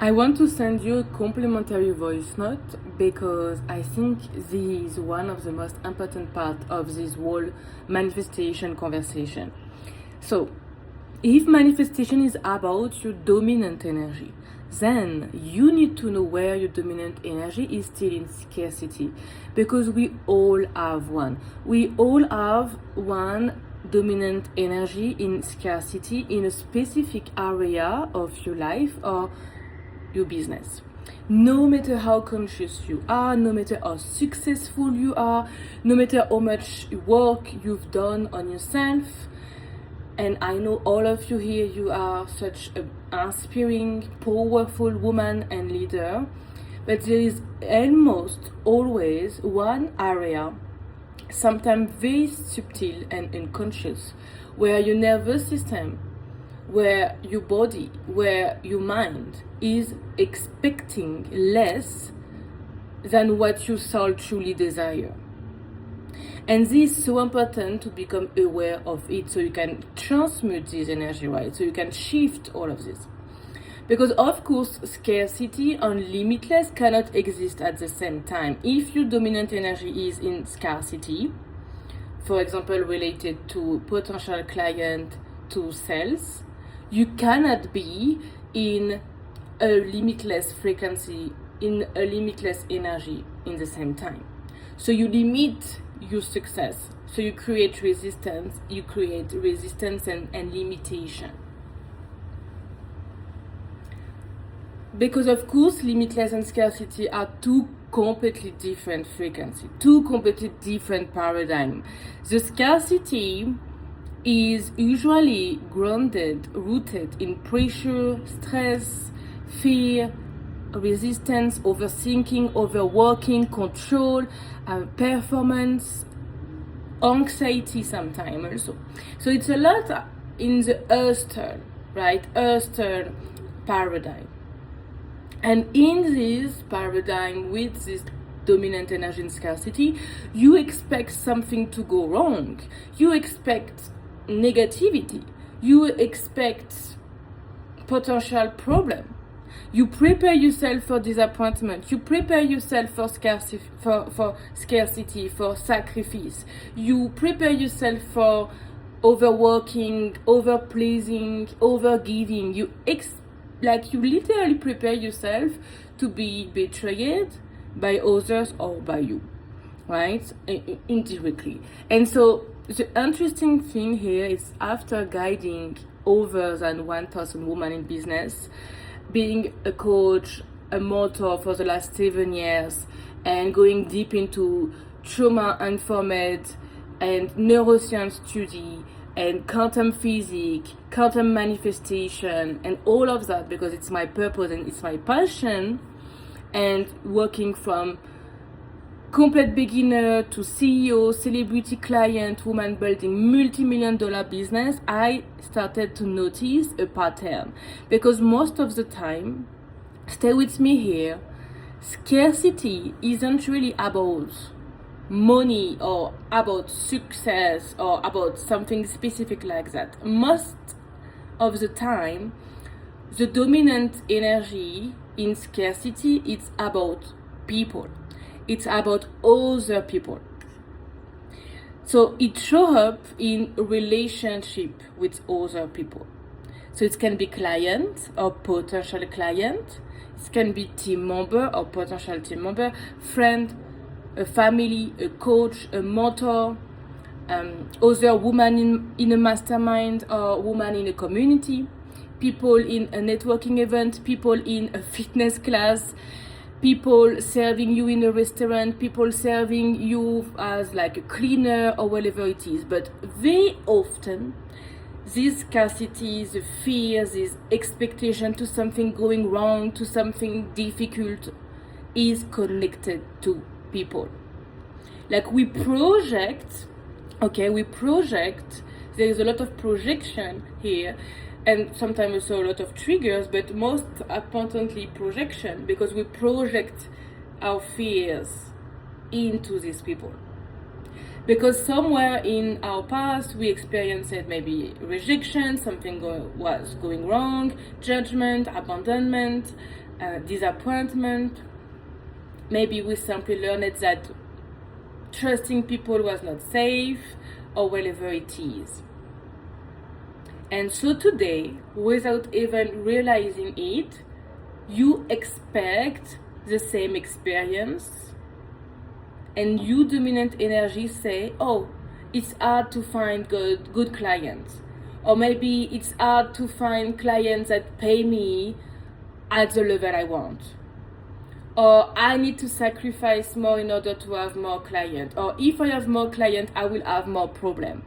I want to send you a complimentary voice note because I think this is one of the most important part of this whole manifestation conversation. So, if manifestation is about your dominant energy, then you need to know where your dominant energy is still in scarcity, because we all have one. We all have one dominant energy in scarcity in a specific area of your life or your business. No matter how conscious you are, no matter how successful you are, no matter how much work you've done on yourself, and I know all of you here, you are such an inspiring, powerful woman and leader, but there is almost always one area, sometimes very subtle and unconscious, where your nervous system, where your body, where your mind is expecting less than what your soul truly desires. And this is so important to become aware of it so you can transmute this energy, right? So you can shift all of this. Because of course, scarcity and limitless cannot exist at the same time. If your dominant energy is in scarcity, for example, related to potential client, to sales, you cannot be in a limitless frequency, in a limitless energy in the same time. So you limit your success. So you create resistance and limitation. Because of course, limitless and scarcity are two completely different frequencies, two completely different paradigms. The scarcity is usually grounded, rooted in pressure, stress, fear, resistance, overthinking, overworking, control, performance, anxiety sometimes also. So it's a lot in the Eastern, right? Eastern paradigm. And in this paradigm with this dominant energy and scarcity, you expect something to go wrong. You expect negativity. You expect potential problem. You prepare yourself for disappointment. You prepare yourself for scarcity, for sacrifice. You prepare yourself for overworking, overpleasing, overgiving. You literally prepare yourself to be betrayed by others or by you, right? Indirectly. And so the interesting thing here is, after guiding over than 1,000 women in business, being a coach, a mentor for the last 7 years, and going deep into trauma-informed and neuroscience study and quantum physics, quantum manifestation, and all of that, because it's my purpose and it's my passion, and working from complete beginner to CEO, celebrity client, woman building multi-million-dollar business, I started to notice a pattern. Because most of the time, stay with me here, scarcity isn't really about money or about success or about something specific like that. Most of the time, the dominant energy in scarcity is about people. It's about other people. So it shows up in relationship with other people. So it can be client or potential client. It can be team member or potential team member, friend, a family, a coach, a mentor, other woman in a mastermind or woman in a community, people in a networking event, people in a fitness class, people serving you in a restaurant, people serving you as like a cleaner or whatever it is. But very often, this scarcity, the fear, this expectation to something going wrong, to something difficult, is connected to people. Like we project, there is a lot of projection here, and sometimes also a lot of triggers, but most importantly projection, because we project our fears into these people. Because somewhere in our past we experienced maybe rejection, something was going wrong, judgment, abandonment, disappointment. Maybe we simply learned that trusting people was not safe, or whatever it is. And so today, without even realizing it, you expect the same experience, and you dominant energy say, oh, it's hard to find good clients, or maybe it's hard to find clients that pay me at the level I want, or I need to sacrifice more in order to have more clients, or if I have more clients I will have more problem.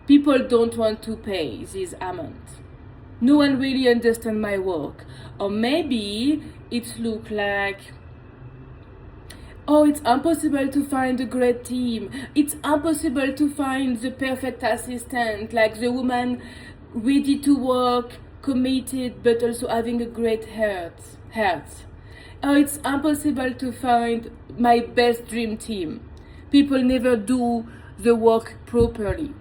People don't want to pay this amount. No one really understands my work. Or maybe it looks like, oh, it's impossible to find a great team. It's impossible to find the perfect assistant, like the woman ready to work, committed, but also having a great heart. Oh, it's impossible to find my best dream team. People never do the work properly.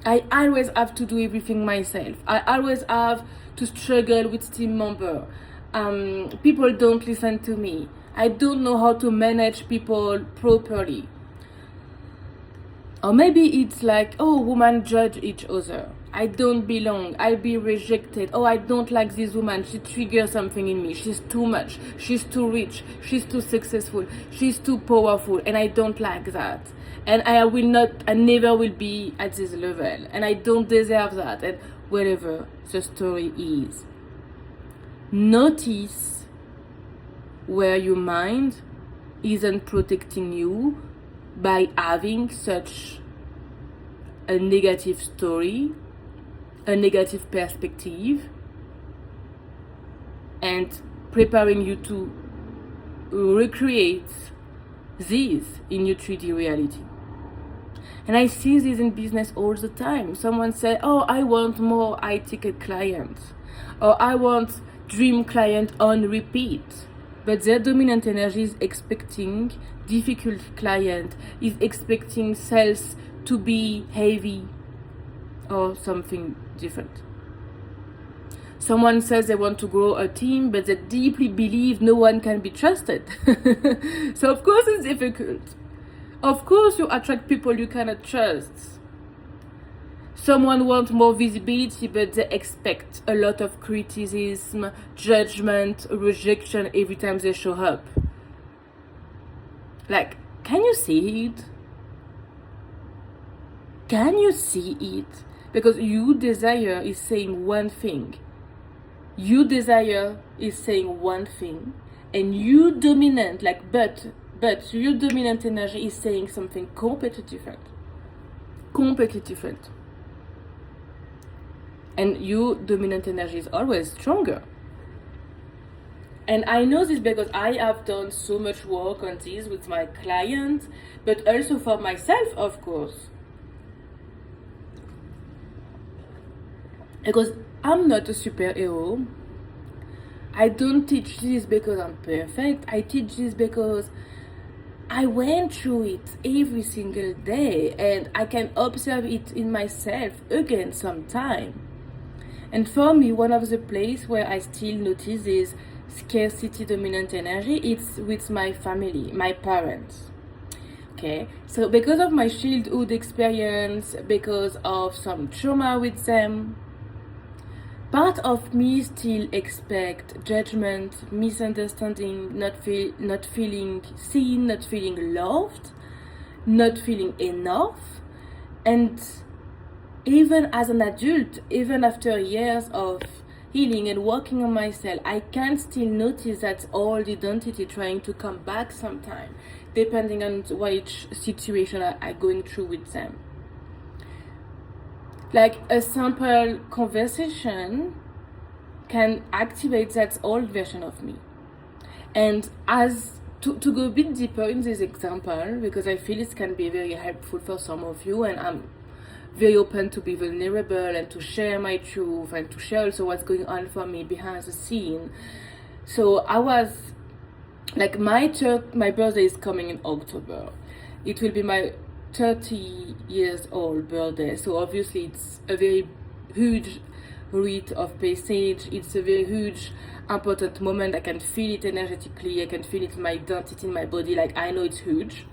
I always have to do everything myself. I always have to struggle with team member. People don't listen to me. I don't know how to manage people properly. Or maybe it's like, oh, women judge each other. I don't belong. I'll be rejected. Oh, I don't like this woman. She triggers something in me. She's too much. She's too rich. She's too successful. She's too powerful. And I don't like that. And I never will be at this level. And I don't deserve that. And whatever the story is. Notice where your mind isn't protecting you by having such a negative story, a negative perspective, and preparing you to recreate this in your 3D reality. And I see this in business all the time. Someone say, oh, I want more high-ticket clients, or I want dream client on repeat. But their dominant energy is expecting difficult client, is expecting sales to be heavy or something different. Someone says they want to grow a team, but they deeply believe no one can be trusted. So of course it's difficult. Of course you attract people you cannot trust. Someone wants more visibility, but they expect a lot of criticism, judgment, rejection every time they show up. Like, can you see it? Can you see it? Because your desire is saying one thing. Your desire is saying one thing, and you dominant, like, but your dominant energy is saying something completely different. Completely different. And your dominant energy is always stronger. And I know this because I have done so much work on this with my clients, but also for myself, of course. Because I'm not a superhero. I don't teach this because I'm perfect. I teach this because I went through it every single day, and I can observe it in myself again sometime. And for me, one of the places where I still notice this scarcity dominant energy, it's with my family, my parents. Okay, so because of my childhood experience, because of some trauma with them, part of me still expect judgment, misunderstanding, not feeling seen, not feeling loved, not feeling enough. And even as an adult, even after years of healing and working on myself, I can still notice that old identity trying to come back sometime, depending on which situation I'm going through with them. Like a simple conversation can activate that old version of me. And as to go a bit deeper in this example, because I feel it can be very helpful for some of you, and I'm very open to be vulnerable and to share my truth and to share also what's going on for me behind the scene. So I was like, my birthday is coming in October. It will be my 30 years old birthday, so obviously it's a very huge rite of passage. It's a very huge, important moment. I can feel it energetically. I can feel it in my identity, in my body. Like, I know it's huge.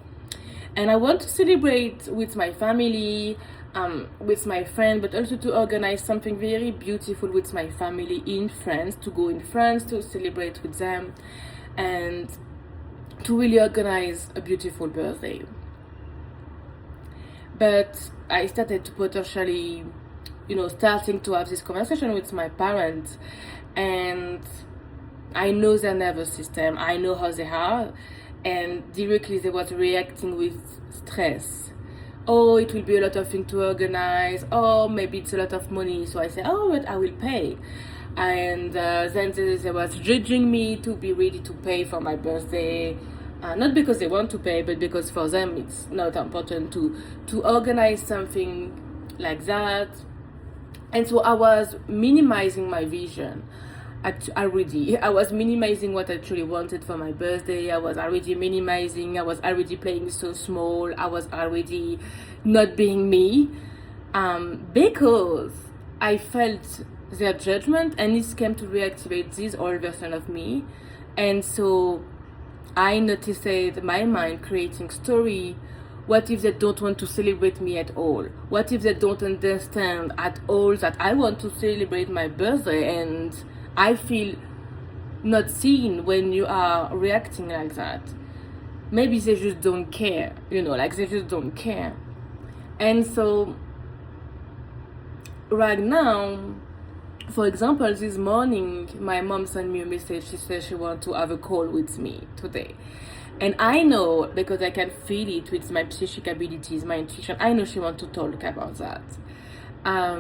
And I want to celebrate with my family, with my friend, but also to organize something very beautiful with my family in France, to go in France to celebrate with them, and to really organize a beautiful birthday. But I started to potentially, starting to have this conversation with my parents, and I know their nervous system, I know how they are, and directly they was reacting with stress. Oh, it will be a lot of things to organize. Oh, maybe it's a lot of money. So I said, oh, but I will pay. And then they was judging me to be ready to pay for my birthday. Not because they want to pay, but because for them it's not important to organize something like that. And so I was minimizing my vision. I was minimizing what I actually wanted for my birthday. I was already minimizing. I was already playing so small. I was already not being me, because I felt their judgment, and this came to reactivate this old version of me. And so I noticed my mind creating story. What if they don't want to celebrate me at all? What if they don't understand at all that I want to celebrate my birthday, and I feel not seen when you are reacting like that? Maybe they just don't care, like they just don't care. And so right now, for example, this morning, my mom sent me a message. She said she wants to have a call with me today. And I know, because I can feel it with my psychic abilities, my intuition, I know she wants to talk about that.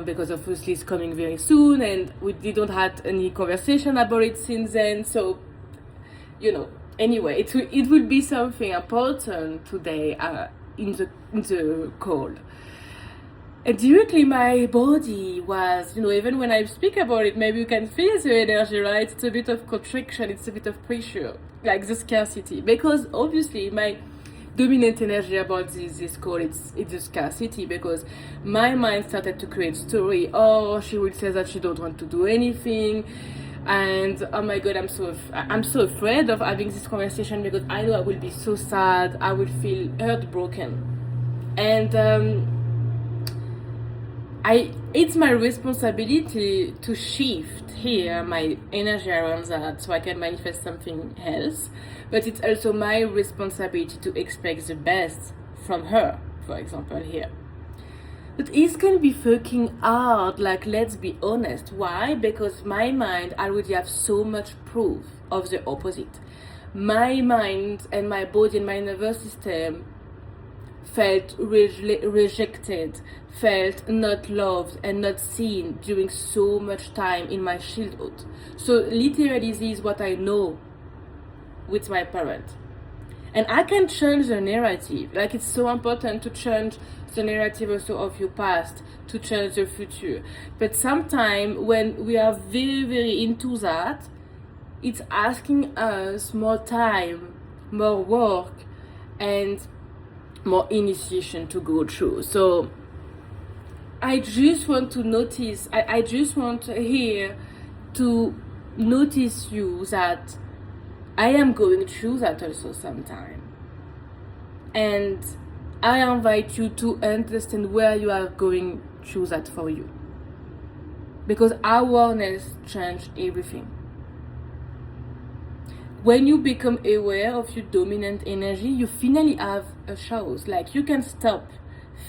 Because obviously it's coming very soon, and we didn't have any conversation about it since then. So, anyway, it will be something important today in the call. And directly my body was, even when I speak about it, maybe you can feel the energy, right? It's a bit of contraction, it's a bit of pressure, like the scarcity. Because obviously my dominant energy about this call, it's the scarcity, because my mind started to create story. Oh, she will say that she don't want to do anything, and oh my god, I'm so afraid of having this conversation, because I know I will be so sad, I will feel heartbroken. And it's my responsibility to shift here my energy around that, so I can manifest something else. But it's also my responsibility to expect the best from her, for example, here. But it's gonna be fucking hard, like, let's be honest. Why? Because my mind already have so much proof of the opposite. My mind and my body and my nervous system felt rejected, felt not loved and not seen during so much time in my childhood. So literally this is what I know with my parent. And I can change the narrative. Like, it's so important to change the narrative also of your past, to change the future. But sometimes when we are very, very into that, it's asking us more time, more work, and more initiation to go through. So I just want to notice, I just want here to notice you that I am going through that also sometime. And I invite you to understand where you are going through that for you. Because awareness changes everything. When you become aware of your dominant energy, you finally have a choice. Like, you can stop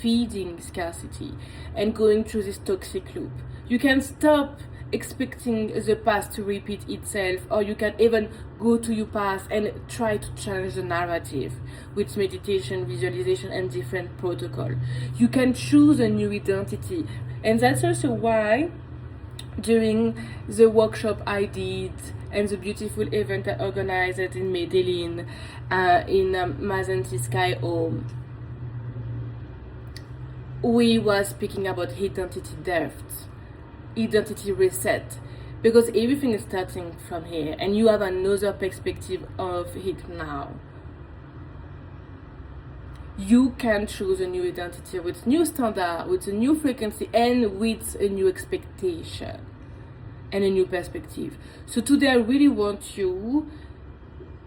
feeding scarcity and going through this toxic loop. You can stop expecting the past to repeat itself, or you can even go to your past and try to change the narrative with meditation, visualization, and different protocol. You can choose a new identity. And that's also why during the workshop I did and the beautiful event I organized in Medellin, in Mazanti Sky Home, we were speaking about identity depth, identity reset, because everything is starting from here and you have another perspective of it now. You can choose a new identity with new standard, with a new frequency, and with a new expectation. and a new perspective. So today I really want you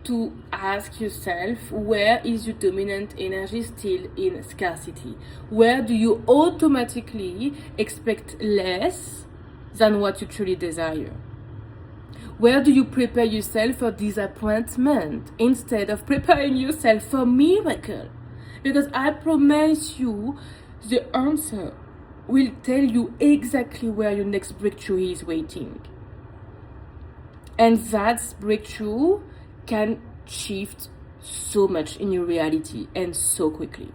to ask yourself, where is your dominant energy still in scarcity? Where do you automatically expect less than what you truly desire? Where do you prepare yourself for disappointment instead of preparing yourself for miracle? Because I promise you, the answer will tell you exactly where your next breakthrough is waiting. And that breakthrough can shift so much in your reality and so quickly.